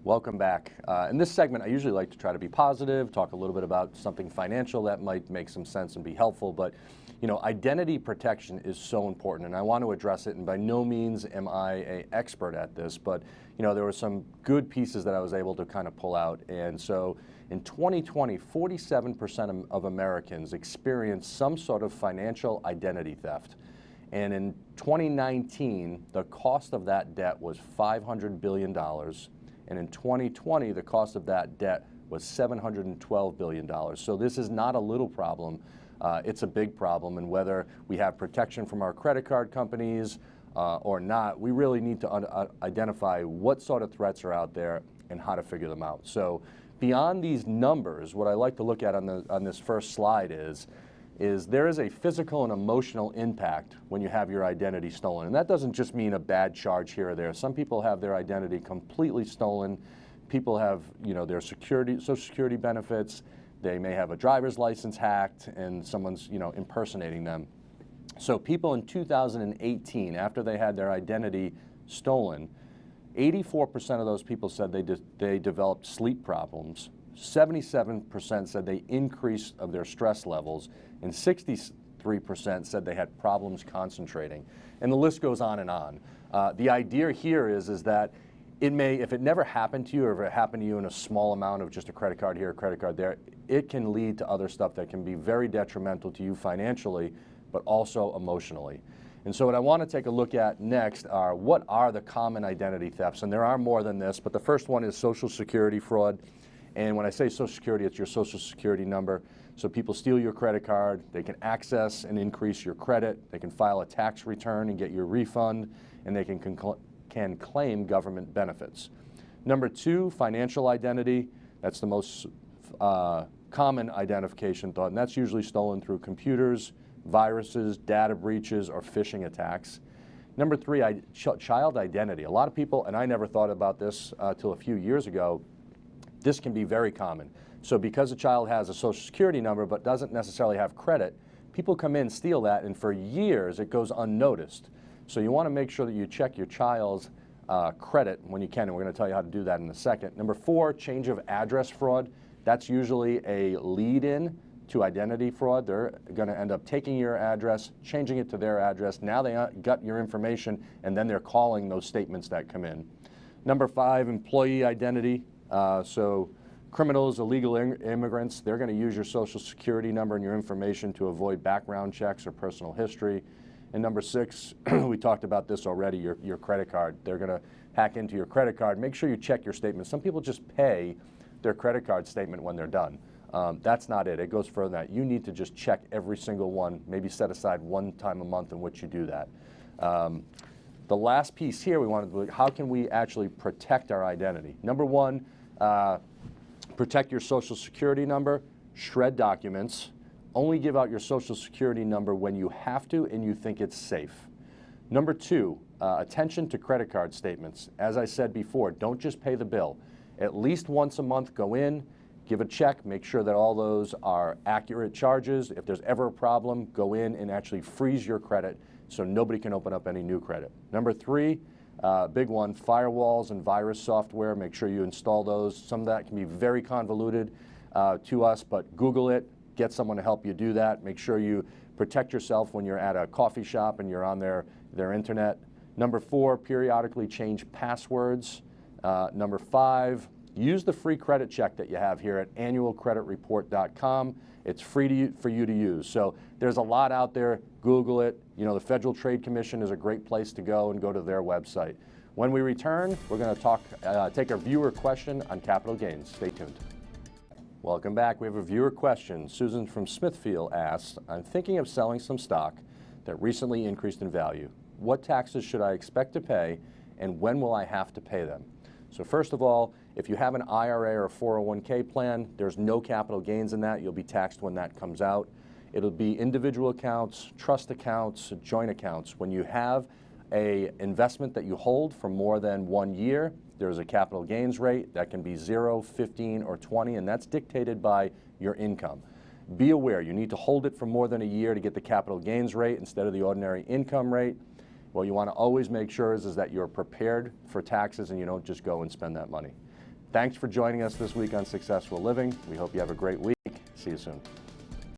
Welcome back. In this segment, I usually like to try to be positive, talk a little bit about something financial that might make some sense and be helpful, but identity protection is so important, and I want to address it, and by no means am I an expert at this, but there were some good pieces that I was able to kind of pull out. And so in 2020, 47% of Americans experienced some sort of financial identity theft. And in 2019, the cost of that debt was $500 billion. And in 2020, the cost of that debt was $712 billion. So this is not a little problem. It's a big problem. And whether we have protection from our credit card companies or not, we really need to identify what sort of threats are out there and how to figure them out. So beyond these numbers, what I like to look at on this first slide is there is a physical and emotional impact when you have your identity stolen. And that doesn't just mean a bad charge here or there. Some people have their identity completely stolen. People have, their Social Security benefits. They may have a driver's license hacked and someone's, impersonating them. So people in 2018, after they had their identity stolen, 84% of those people said they developed sleep problems. 77% said they increased of their stress levels, and 63% said they had problems concentrating. And the list goes on and on. The idea here is that if it never happened to you, or if it happened to you in a small amount of just a credit card here, a credit card there, it can lead to other stuff that can be very detrimental to you financially, but also emotionally. And so what I want to take a look at next are what are the common identity thefts, and there are more than this, but the first one is Social Security fraud. And when I say Social Security, it's your Social Security number. So people steal your credit card, they can access and increase your credit, they can file a tax return and get your refund, and they can claim government benefits. Number two, financial identity. That's the most common identification thought, and that's usually stolen through computers, viruses, data breaches, or phishing attacks. Number three, child identity. A lot of people, and I never thought about this till a few years ago, this can be very common. So because a child has a Social Security number but doesn't necessarily have credit, people come in, steal that, and for years it goes unnoticed. So you want to make sure that you check your child's credit when you can, and we're going to tell you how to do that in a second. Number four, change of address fraud. That's usually a lead-in to identity fraud. They're going to end up taking your address, changing it to their address. Now they got your information, and then they're calling those statements that come in. Number five, employee identity. So criminals, illegal immigrants, they're going to use your Social Security number and your information to avoid background checks or personal history. And number six, we talked about this already, your credit card. They're going to hack into your credit card. Make sure you check your statement. Some people just pay their credit card statement when they're done. That's not it. It goes further than that. You need to just check every single one, maybe set aside one time a month in which you do that. The last piece here we wanted to look, how can we actually protect our identity? Number one, protect your Social Security number, shred documents, only give out your Social Security number when you have to and you think it's safe. Number two, attention to credit card statements. As I said before, don't just pay the bill. At least once a month, go in, give a check, make sure that all those are accurate charges. If there's ever a problem, go in and actually freeze your credit so nobody can open up any new credit. Number three, big one, firewalls and virus software. Make sure you install those. Some of that can be very convoluted to us, but Google it, get someone to help you do that. Make sure you protect yourself when you're at a coffee shop and you're on their internet. Number four, periodically change passwords. Number five, use the free credit check that you have here at annualcreditreport.com. It's free for you to use. So there's a lot out there. Google it. The Federal Trade Commission is a great place to go, and go to their website. When we return, we're going to take a viewer question on capital gains. Stay tuned. Welcome back. We have a viewer question. Susan from Smithfield asks, I'm thinking of selling some stock that recently increased in value. What taxes should I expect to pay, and when will I have to pay them? So first of all, if you have an IRA or 401k plan, there's no capital gains in that. You'll be taxed when that comes out. It'll be individual accounts, trust accounts, joint accounts. When you have an investment that you hold for more than 1 year, there's a capital gains rate that can be 0, 15, or 20, and that's dictated by your income. Be aware, you need to hold it for more than a year to get the capital gains rate instead of the ordinary income rate. What you want to always make sure is that you're prepared for taxes and you don't just go and spend that money. Thanks for joining us this week on Successful Living. We hope you have a great week. See you soon.